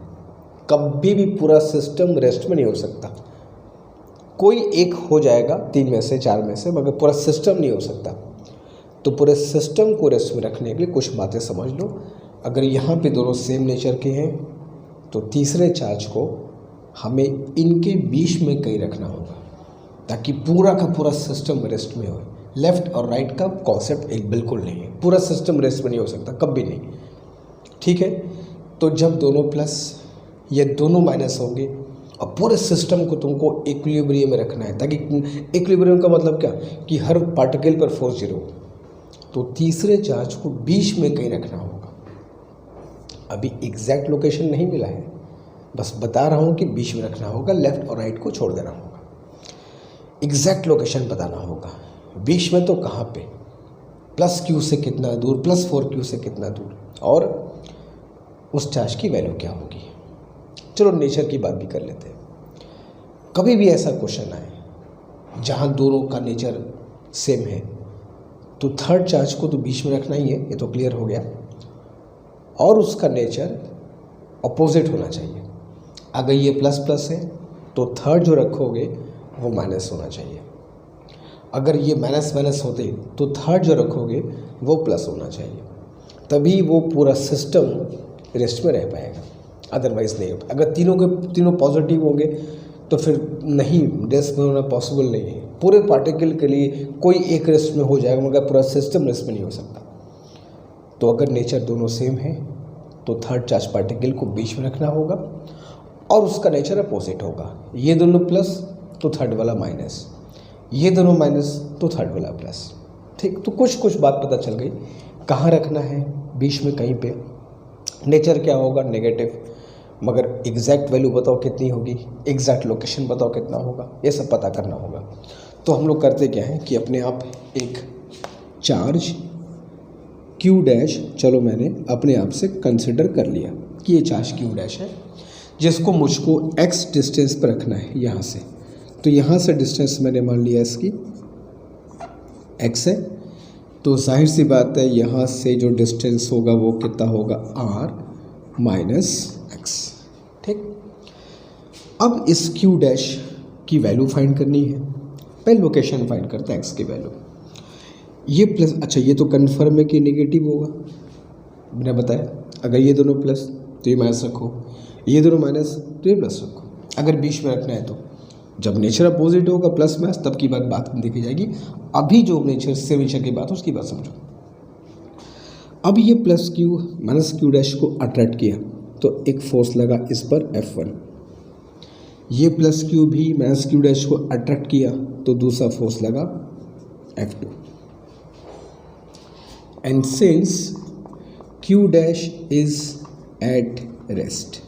कभी भी पूरा सिस्टम रेस्ट में नहीं हो सकता। कोई एक हो जाएगा 3 में से 4 में से, मगर पूरा सिस्टम नहीं हो सकता। तो पूरे सिस्टम को रेस्ट में रखने के लिए कुछ बातें समझ लो। अगर यहाँ पे दोनों सेम नेचर के हैं तो तीसरे चार्ज को हमें इनके बीच में कहीं रखना होगा ताकि पूरा का पूरा सिस्टम रेस्ट में हो। लेफ़्ट और राइट का कॉन्सेप्ट एक बिल्कुल नहीं है, पूरा सिस्टम रेस्ट में नहीं हो सकता कभी नहीं, ठीक है। तो जब दोनों प्लस या दोनों माइनस होंगे और पूरे सिस्टम को तुमको इक्विलिब्रियम में रखना है, ताकि इक्विलिब्रियम का मतलब क्या कि हर पार्टिकल पर फोर्स 0, तो तीसरे चार्ज को बीच में कहीं रखना होगा। अभी एग्जैक्ट लोकेशन नहीं मिला है, बस बता रहा हूँ कि बीच में रखना होगा, लेफ़्ट और राइट को छोड़ देना होगा। एग्जैक्ट लोकेशन बताना होगा, बीच में तो कहाँ पे, प्लस क्यू से कितना दूर, प्लस 4Q से कितना दूर, और उस चार्ज की वैल्यू क्या होगी। चलो नेचर की बात भी कर लेते हैं। कभी भी ऐसा क्वेश्चन आए जहाँ दोनों का नेचर सेम है तो थर्ड चार्ज को तो बीच में रखना ही है, ये तो क्लियर हो गया, और उसका नेचर अपोजिट होना चाहिए। अगर ये प्लस प्लस है तो थर्ड जो रखोगे वो माइनस होना चाहिए। अगर ये माइनस माइनस होते तो थर्ड जो रखोगे वो प्लस होना चाहिए, तभी वो पूरा सिस्टम रेस्ट में रह पाएगा, अदरवाइज़ नहीं। अगर तीनों के तीनों पॉजिटिव होंगे तो फिर नहीं, रेस्ट में होना पॉसिबल नहीं है। पूरे पार्टिकल के लिए कोई एक रेस्ट में हो जाएगा मगर पूरा सिस्टम रेस्ट में नहीं हो सकता। तो अगर नेचर दोनों सेम है तो थर्ड चार्ज पार्टिकल को बीच में रखना होगा और उसका नेचर अपोजिट होगा। ये दोनों प्लस तो थर्ड वाला माइनस, ये दोनों माइनस तो थर्ड वाला प्लस, ठीक। तो कुछ बात पता चल गई, कहाँ रखना है, बीच में कहीं पे। नेचर क्या होगा, नेगेटिव, मगर एग्जैक्ट वैल्यू बताओ कितनी होगी, एग्जैक्ट लोकेशन बताओ कितना होगा, ये सब पता करना होगा। तो हम लोग करते क्या हैं कि अपने आप एक चार्ज Q डैश, चलो मैंने अपने आप से कंसिडर कर लिया कि ये चार्ज Q डैश है, जिसको मुझको x डिस्टेंस पर रखना है यहाँ से। तो यहाँ से डिस्टेंस मैंने मान लिया इसकी x है, तो जाहिर सी बात है यहाँ से जो डिस्टेंस होगा वो कितना होगा, r माइनस x, ठीक। अब इस Q डैश की वैल्यू फाइंड करनी है। पहले लोकेशन फाइंड करते हैं x की वैल्यू। ये प्लस, अच्छा ये तो कन्फर्म है कि नेगेटिव होगा, मैंने बताया। अगर ये दोनों प्लस तो ये माइनस रखो, ये दोनों माइनस तो ये प्लस रखो। अगर बीच में रखना है तो जब नेचर अपोजिट होगा प्लस माइनस, तब की बात देखी जाएगी। अभी जो नेचर से नेचर की बात है उसकी बात समझो। अब ये plus Q minus Q dash को अट्रैक्ट किया तो एक फोर्स लगा इस पर F1। ये प्लस Q भी माइनस Q डैश को अट्रैक्ट किया तो दूसरा फोर्स लगा F2। And since Q dash is at rest,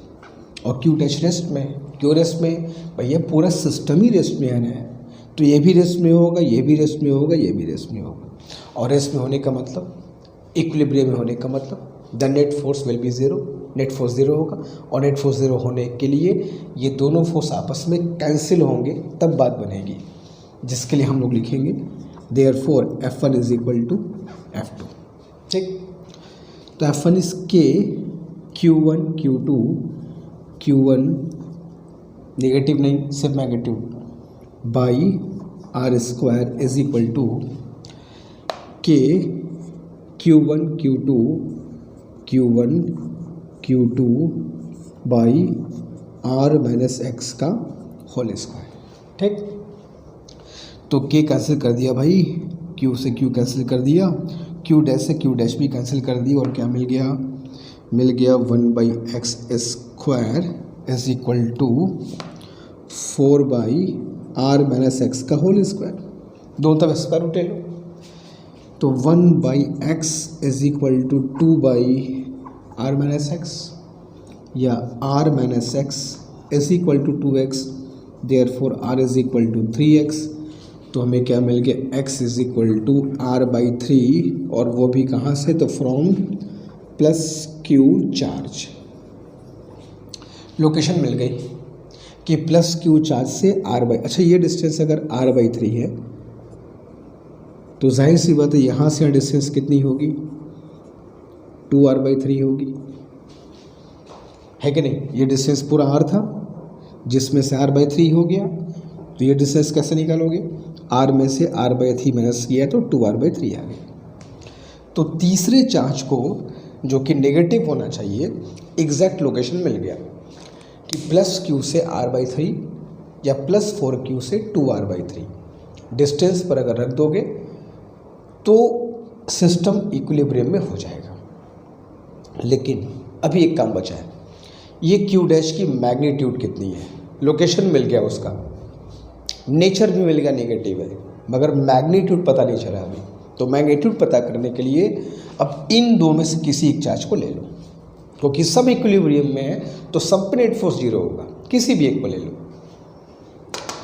और Q डैश रेस्ट में, क्यों रेस्ट में, भैया पूरा सिस्टम ही रेस्ट में आना है, तो ये भी रेस्ट में होगा, ये भी रेस्ट में होगा, ये भी रेस्ट में होगा। और रेस्ट में होने का मतलब, इक्विलिब्रियम में होने का मतलब the net force will be 0, net force 0 होगा। और नेट फोर्स 0 होने के लिए ये दोनों फोर्स आपस में कैंसिल होंगे, तब बात बनेगी, जिसके लिए हम लोग लिखेंगे therefore F1 is equal to F2, ठीक। तो F1 is K Q1 Q2, Q1 negative नहीं सिर्फ negative, by R² is equal to K Q1 Q2 Q1 Q2 बाई R माइनस एक्स का होल स्क्वायर, ठीक। तो K कैंसिल कर दिया भाई, Q से Q कैंसिल कर दिया, Q डैश से Q डैश भी कैंसिल कर दी, और क्या मिल गया, 1/x² is equal to 4/r minus x का होल स्क्वायर। दोनों तरफ स्क्वायर रूट ले लो, तो 1/x is equal to 2/r minus x, या r minus x is equal to 2x, therefore r is equal to 3x। तो हमें क्या मिल गया, x is equal to r/3, और वो भी कहाँ से, तो from plus q charge. Location मिल गई कि प्लस क्यू चार्ज से अच्छा ये डिस्टेंस अगर r/3 है तो जाहिर सी बात है यहाँ से डिस्टेंस कितनी होगी, 2r/3 होगी, है कि नहीं। ये डिस्टेंस पूरा r था जिसमें से r/3 हो गया, तो ये डिस्टेंस कैसे निकालोगे, r में से r/3 माइनस किया तो 2r/3 आ गया। तो तीसरे चार्ज को जो कि नेगेटिव होना चाहिए, एग्जैक्ट लोकेशन मिल गया कि प्लस क्यू से r/3 या प्लस 4q से 2r/3। डिस्टेंस पर अगर रख दोगे तो सिस्टम इक्विलिब्रियम में हो जाएगा। लेकिन अभी एक काम बचा है, ये q डैश की मैग्नीट्यूड कितनी है, लोकेशन मिल गया, उसका नेचर भी मिल गया, नेगेटिव है, मगर मैग्नीट्यूड पता नहीं चला अभी। तो मैग्नीट्यूड पता करने के लिए अब इन दो में से किसी एक चार्ज को ले लो, क्योंकि सब इक्विलिब्रियम में है तो सब पे नेट फोर्स 0 होगा, किसी भी एक को ले लो।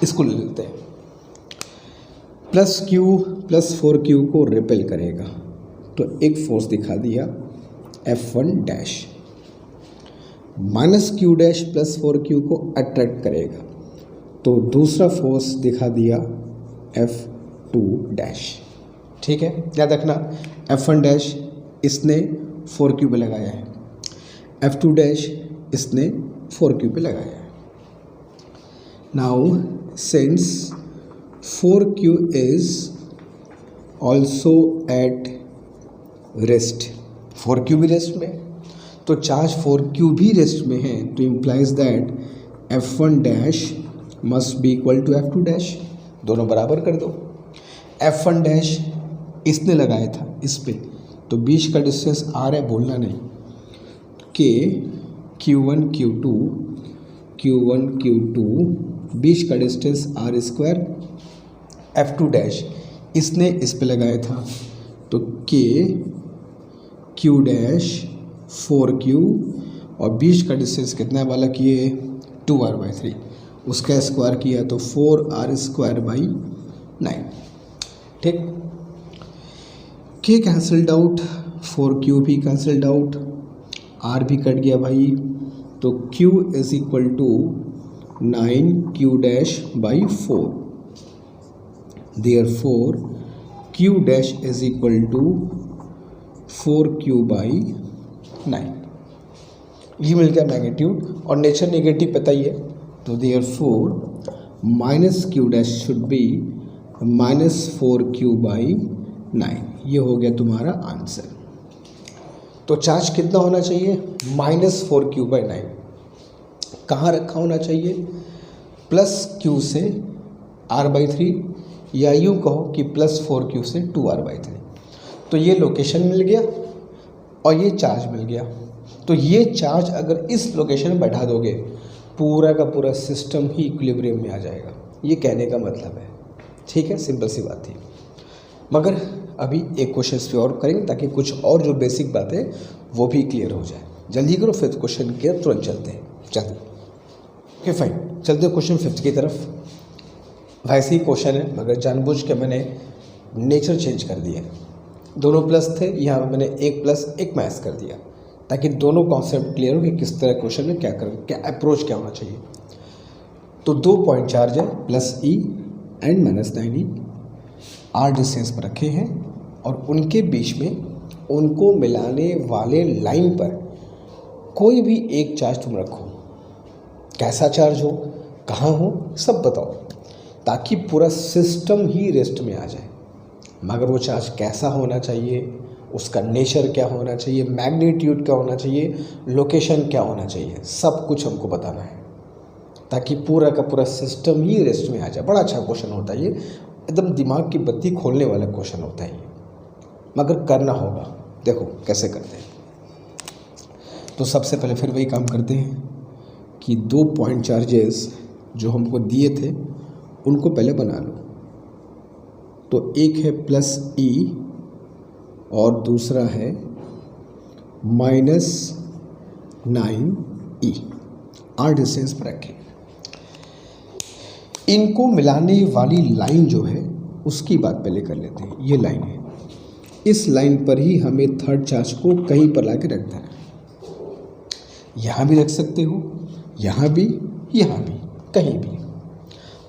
इसको ले लेते हैं, प्लस क्यू प्लस 4q को रिपेल करेगा, तो एक फोर्स दिखा दिया F1 dash, minus q dash plus 4q को अट्रैक्ट करेगा, तो दूसरा फोर्स दिखा दिया F2 डैश। ठीक है, याद रखना F1 डैश इसने 4q पे लगाया है, F2 डैश इसने 4q पे लगाया है। Now since 4q is also at rest, 4q भी रेस्ट में, तो चार्ज 4q भी रेस्ट में है, तो implies that F1 dash must be equal to F2 dash, दोनों बराबर कर दो। F1 डैश इसने लगाया था इस पे, तो बीच का डिस्टेंस r है, बोलना नहीं, के Q1 Q2 Q1 Q2 बीच का डिस्टेंस r²। F2 डैश इसने इस पे लगाया था, तो के Q डैश 4q, और बीच का डिस्टेंस कितना वाला किए, 2r/3, उसका स्क्वायर किया तो 4r²/9। ठीक, के कैंसल्ड आउट, 4q भी कैंसल्ड आउट, r भी कट गया भाई, तो q is equal to 9q dash by 4, therefore q dash is equal to 4q/9। ये मिल गया मैग्नीट्यूड, और नेचर नेगेटिव पता ही है, तो therefore minus q dash should be -4q/9। ये हो गया तुम्हारा आंसर। तो चार्ज कितना होना चाहिए, -4q/9। कहाँ रखा होना चाहिए, प्लस q से r/3, या यूँ कहो कि प्लस 4q से 2r/3। तो ये लोकेशन मिल गया और ये चार्ज मिल गया। तो ये चार्ज अगर इस लोकेशन में बैठा दोगे, पूरा का पूरा सिस्टम ही इक्विलिब्रियम में आ जाएगा, ये कहने का मतलब है। ठीक है, सिंपल सी बात थी। मगर अभी एक क्वेश्चन पे और करेंगे ताकि कुछ और जो बेसिक बातें वो भी क्लियर हो जाए। जल्दी करो, 5th क्वेश्चन के तुरंत चलते हैं। ओके फाइन, चलते हैं क्वेश्चन 5th की तरफ। वैसे ही क्वेश्चन है, मगर जानबूझ के मैंने नेचर चेंज कर दिया। दोनों प्लस थे, यहाँ मैंने 1+1 मैच कर दिया ताकि दोनों कॉन्सेप्ट क्लियर हो कि किस तरह क्वेश्चन में क्या अप्रोच क्या होना चाहिए। तो 2 पॉइंट चार्ज है, +E and -9E, r distance पर रखे हैं, और उनके बीच में उनको मिलाने वाले लाइन पर कोई भी एक चार्ज तुम रखो। कैसा चार्ज हो, कहाँ हो, सब बताओ, ताकि पूरा सिस्टम ही रेस्ट में आ जाए। मगर वो चार्ज कैसा होना चाहिए, उसका नेचर क्या होना चाहिए, मैग्नीट्यूड क्या होना चाहिए, लोकेशन क्या होना चाहिए, सब कुछ हमको बताना है, ताकि पूरा का पूरा सिस्टम ही रेस्ट में आ जाए। बड़ा अच्छा क्वेश्चन होता है ये, एकदम दिमाग की बत्ती खोलने वाला क्वेश्चन होता है ये, मगर करना होगा। देखो कैसे करते हैं। तो सबसे पहले फिर वही काम करते हैं कि 2 पॉइंट चार्जेस जो हमको दिए थे उनको पहले बना लो। तो एक है +E और दूसरा है -9e। आर डिस्टेंस पर रखें। इनको मिलाने वाली लाइन जो है उसकी बात पहले कर लेते हैं। ये लाइन है, इस लाइन पर ही हमें थर्ड चार्ज को कहीं पर लाके रखना है। यहाँ भी रख सकते हो, यहाँ भी, कहीं भी।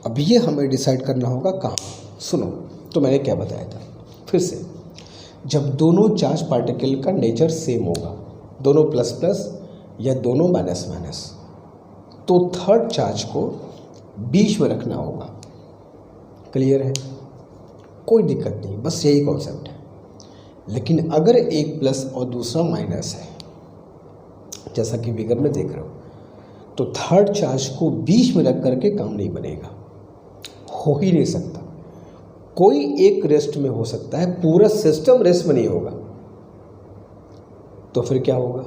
अब ये हमें डिसाइड करना होगा कहाँ। सुनो, तो मैंने क्या बताया था फिर से, जब दोनों चार्ज पार्टिकल का नेचर सेम होगा, दोनों प्लस प्लस या दोनों माइनस माइनस, तो थर्ड चार्ज को बीच में रखना होगा। क्लियर है? कोई दिक्कत नहीं, बस यही कॉन्सेप्ट है। लेकिन अगर एक प्लस और दूसरा माइनस है, जैसा कि फिगर में देख रहे हो, तो थर्ड चार्ज को बीच में रख करके काम नहीं बनेगा, हो ही नहीं सकता। कोई एक रेस्ट में हो सकता है, पूरा सिस्टम रेस्ट में नहीं होगा। तो फिर क्या होगा?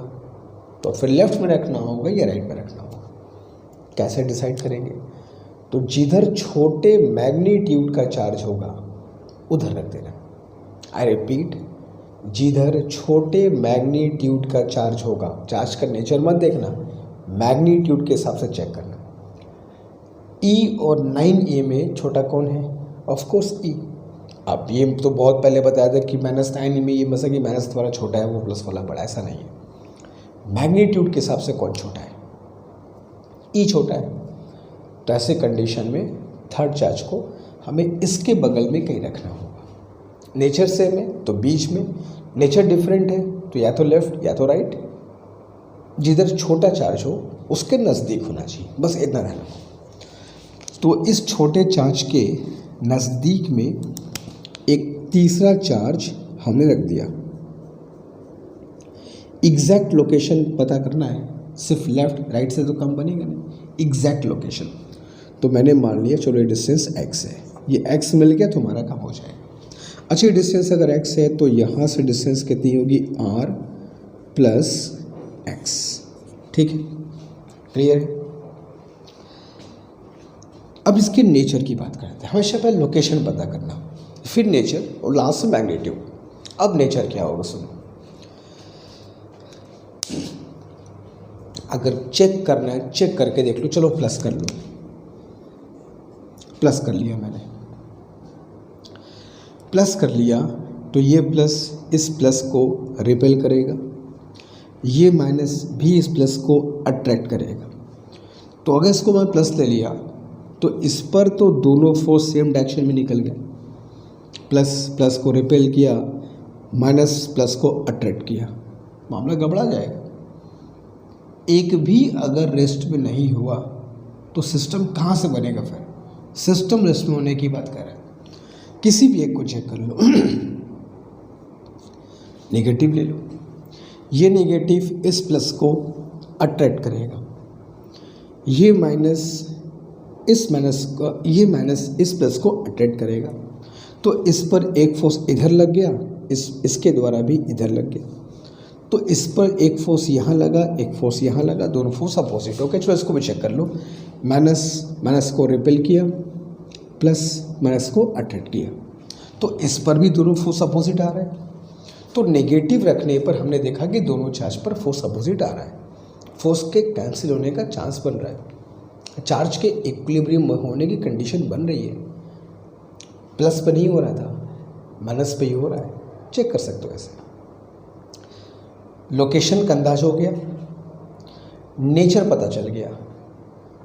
तो फिर लेफ्ट में रखना होगा या राइट में रखना होगा। कैसे डिसाइड करेंगे? तो जिधर छोटे मैग्नीट्यूड का चार्ज होगा उधर रख देना। आई रिपीट, जिधर छोटे मैग्नीट्यूड का चार्ज होगा, चार्ज का नेचर मत देखना, मैग्नीट्यूड के हिसाब से चेक करना। ई और 9a में छोटा कौन है? ऑफ कोर्स ई। अब ये तो बहुत पहले बताया था कि -9 में ये मतलब कि माइनस वाला छोटा है, वो प्लस वाला बड़ा, ऐसा नहीं है। मैग्नीट्यूड के हिसाब से कौन छोटा है? ई छोटा है। तो ऐसे कंडीशन में थर्ड चार्ज को हमें इसके बगल में कहीं रखना होगा। नेचर सेम है तो बीच में, नेचर डिफरेंट है तो या तो लेफ्ट या तो राइट। जिधर छोटा चार्ज हो उसके नज़दीक होना चाहिए, बस इतना रहना। तो इस छोटे चार्ज के नज़दीक में एक तीसरा चार्ज हमने रख दिया। एग्जैक्ट लोकेशन पता करना है, सिर्फ लेफ्ट राइट से तो काम बनेगा नहीं, एग्जैक्ट लोकेशन। तो मैंने मान लिया चलो ये डिस्टेंस x है, ये x मिल गया तो हमारा काम हो जाएगा। अच्छा, डिस्टेंस अगर x है तो यहाँ से डिस्टेंस कितनी होगी? r + x। ठीक है, क्लियर है? अब इसके नेचर की बात करते हैं। हमेशा पहले लोकेशन पता करना, फिर नेचर और लास्ट में मैग्नीट्यूड। अब नेचर क्या होगा सुनो, अगर चेक करना है चेक करके देख लो। चलो प्लस कर लो, प्लस कर लिया मैंने, प्लस कर लिया तो ये प्लस इस प्लस को रिपेल करेगा, ये माइनस भी इस प्लस को अट्रैक्ट करेगा। तो अगर इसको मैं प्लस ले लिया तो इस पर तो दोनों फोर्स सेम डायरेक्शन में निकल गए। प्लस प्लस को रिपेल किया, माइनस प्लस को अट्रैक्ट किया, मामला गड़बड़ा जाएगा। एक भी अगर रेस्ट में नहीं हुआ तो सिस्टम कहाँ से बनेगा? फिर सिस्टम रेस्ट में होने की बात कर रहे हैं। किसी भी एक को चेक कर लो, नेगेटिव ले लो, ये नेगेटिव इस प्लस को अट्रैक्ट करेगा, ये माइनस इस माइनस को, ये माइनस इस प्लस को अट्रैक्ट करेगा। तो इस पर एक फोर्स इधर लग गया, इसके द्वारा भी इधर लग गया। तो इस पर एक फोर्स यहाँ लगा, एक फोर्स यहाँ लगा, दोनों फोर्स अपोजिट। ओके, चलो इसको भी चेक कर लो। माइनस को रिपेल किया, प्लस माइनस को अट्रैक्ट किया, तो इस पर भी दोनों फोर्स अपोजिट आ रहे हैं। तो नेगेटिव रखने पर हमने देखा कि दोनों चार्ज पर फोर्स अपोजिट आ रहा है, फोर्स के कैंसिल होने का चांस बन रहा है, चार्ज के इक्विलिब्रियम होने की कंडीशन बन रही है। प्लस पे नहीं हो रहा था, माइनस पे ही हो रहा है, चेक कर सकते हो ऐसे। लोकेशन का अंदाज हो गया, नेचर पता चल गया।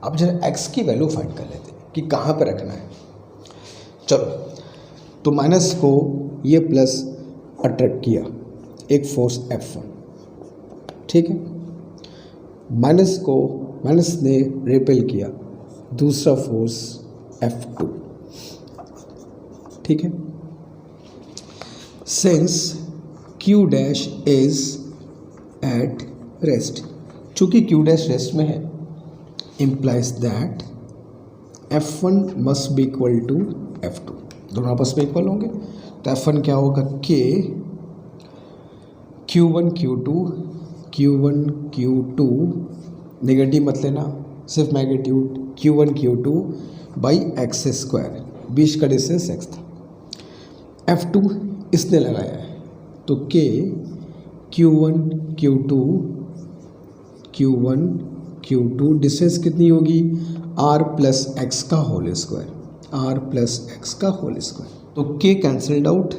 अब जरा x की वैल्यू फाइंड कर लेते हैं कि कहाँ पे रखना है। चलो, तो माइनस को ये प्लस अट्रैक्ट किया, एक फोर्स F1, ठीक है। माइनस ने रिपेल किया, दूसरा फोर्स F2, ठीक है। Since Q dash is at rest, चूँकि Q डैश रेस्ट में है, implies that F1 must be equal to F2, दोनों आपस में इक्वल होंगे। तो F1 क्या होगा? K Q1 Q2 नेगेटिव मत लेना, सिर्फ magnitude Q1 Q2 by x square, बीच का डिस्टेंस x था। F2 इसने लगाया है, तो के Q1 Q2 Q1 Q2 distance कितनी होगी R प्लस एक्स का whole square, R plus x का होल स्क्वायर। तो K cancelled out,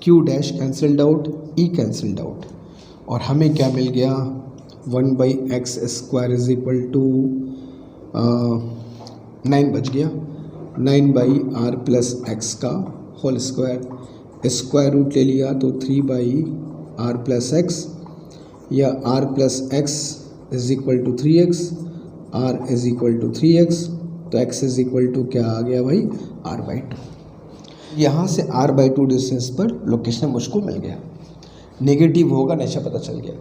Q dash cancelled out, E cancelled out, और हमें क्या मिल गया 1/x square is equal to 9 बच गया, 9/r प्लस एक्स का होल स्क्वायर। स्क्वायर रूट ले लिया तो 3/r प्लस एक्स, या r plus x is equal to 3x, r is equal to 3x, तो x इज इक्वल टू क्या आ गया भाई r/2। यहाँ से r/2 डिस्टेंस पर लोकेशन मुझको मिल गया, नेगेटिव होगा नेचर पता चल गया।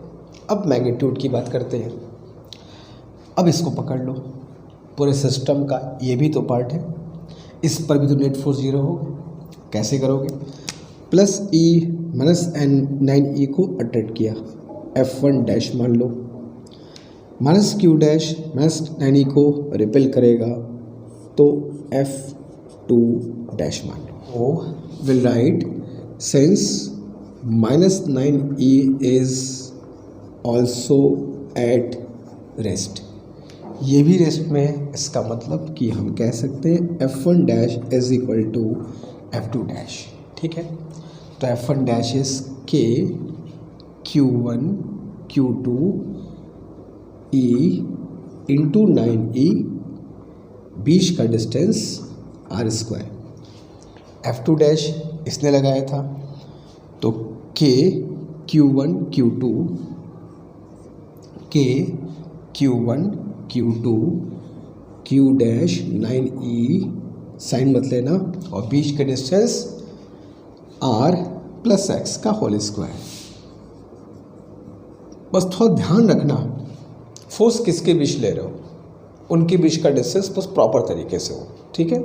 अब मैग्नीट्यूड की बात करते हैं। अब इसको पकड़ लो, पूरे सिस्टम का ये भी तो पार्ट है, इस पर भी तो नेट फोर्स 0 होगा। कैसे करोगे, plus E minus N 9e को अट्रैक्ट किया, F1 डैश मान लो, minus q dash minus 9e को रिपेल करेगा तो F2 डैश मान लो। तो will write since minus 9e is also at rest, ये भी रेस्ट में है, इसका मतलब कि हम कह सकते हैं F1 dash is equal to F2 dash. ठीक है, तो F1 dash is K Q1 Q2 E into 9e, बीच का distance R square. F2 dash इसने लगाया था, तो K Q1 Q2 K Q1 Q2 Q dash 9e, sign मत लेना, और बीच का डिस्टेंस R प्लस एक्स का होल स्क्वायर। बस थोड़ा ध्यान रखना फोर्स किसके बीच ले रहे हो, उनके बीच का डिस्टेंस बस प्रॉपर तरीके से हो। ठीक है,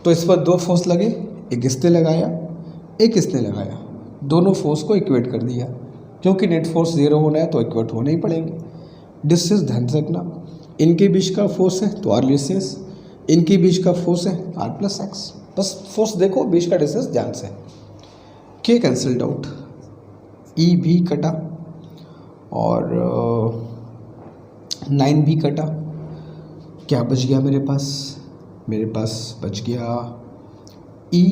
तो इस पर 2 फोर्स लगे, एक इसने लगाया एक इसने लगाया, दोनों फोर्स को इक्वेट कर दिया, क्योंकि नेट फोर्स 0 होना है तो इक्वेट होने ही पड़ेंगे। डिस्टेंस ध्यान से रखना, इनके बीच का फोर्स है तो R डिस्टेंस, इनके बीच का फोर्स है R प्लस एक्स, बस फोर्स देखो, बीच का डिस्टेंस ध्यान से। K कैंसल्ड आउट, E भी कटा और 9 भी कटा, क्या बच गया मेरे पास? मेरे पास बच गया E,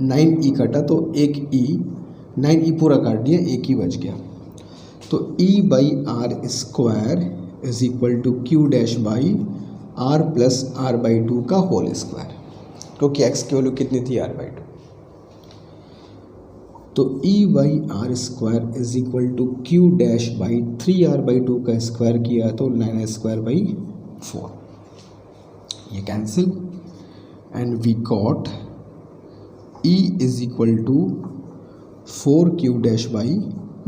9e कटा तो एक E, 9e पूरा काट दिया, एक ही बच गया, तो E/r square is equal to Q dash by R plus R/2 का होल स्क्वायर, क्योंकि x की वैल्यू कितनी थी R/2, तो E/r square is equal to Q dash by 3R/2 का स्क्वायर किया तो 9r²/4, ये cancel and we got E is equal to 4Q dash by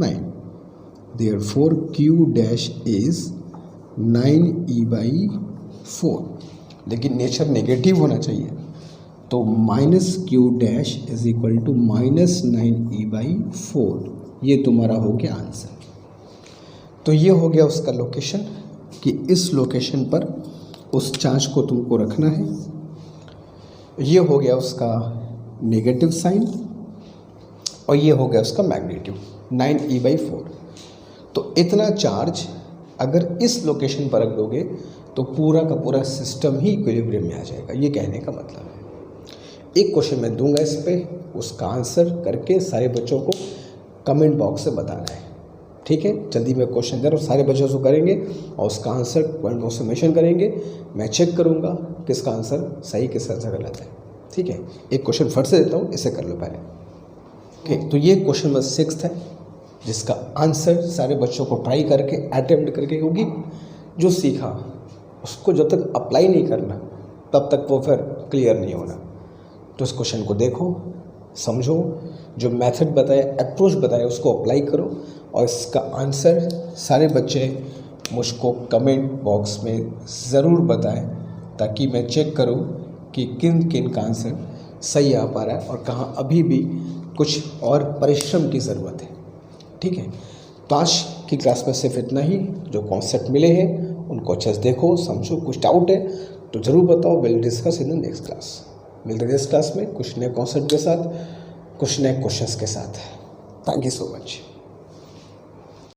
9, therefore Q dash is 9e/4, लेकिन नेचर नेगेटिव होना चाहिए, तो minus q dash is equal to minus 9e/4, ये तुम्हारा हो गया आंसर। तो ये हो गया उसका लोकेशन, कि इस लोकेशन पर उस चार्ज को तुमको रखना है। ये हो गया उसका नेगेटिव साइन, और ये हो गया उसका मैग्नीट्यूड 9e/4। तो इतना चार्ज अगर इस लोकेशन पर रख दोगे तो पूरा का पूरा सिस्टम ही इक्विलिब्रियम में आ जाएगा, ये कहने का मतलब है। एक क्वेश्चन मैं दूंगा इस पे, उसका आंसर करके सारे बच्चों को कमेंट बॉक्स से बताना है। ठीक है, जल्दी मैं क्वेश्चन दे रहा हूँ, सारे बच्चों को करेंगे और उसका आंसर कमेंट बॉक्स में मेंशन करेंगे, मैं चेक करूँगा किसका आंसर सही किसका आंसर गलत है। ठीक है, एक क्वेश्चन फिर से देता हूँ, इसे कर लो पहले। ओके, तो ये क्वेश्चन नंबर 6 है, जिसका आंसर सारे बच्चों को ट्राई करके अटेम्प्ट करके, क्योंकि जो सीखा उसको जब तक अप्लाई नहीं करना तब तक वो फिर क्लियर नहीं होना। तो इस क्वेश्चन को देखो, समझो, जो मेथड बताया, अप्रोच बताया, उसको अप्लाई करो, और इसका आंसर सारे बच्चे मुझको कमेंट बॉक्स में ज़रूर बताएं, ताकि मैं चेक करूं कि किन किन का आंसर सही आ पा रहा है और कहाँ अभी भी कुछ और परिश्रम की ज़रूरत है। ठीक है, तो आज की क्लास में सिर्फ इतना ही। जो कॉन्सेप्ट मिले हैं उनको अच्छे से देखो, समझो, कुछ डाउट है तो ज़रूर बताओ, will discuss in the next class. मिलते हैं नेक्स्ट क्लास में कुछ नए कॉन्सेप्ट के साथ, कुछ नए क्वेश्चंस के साथ। Thank you so much.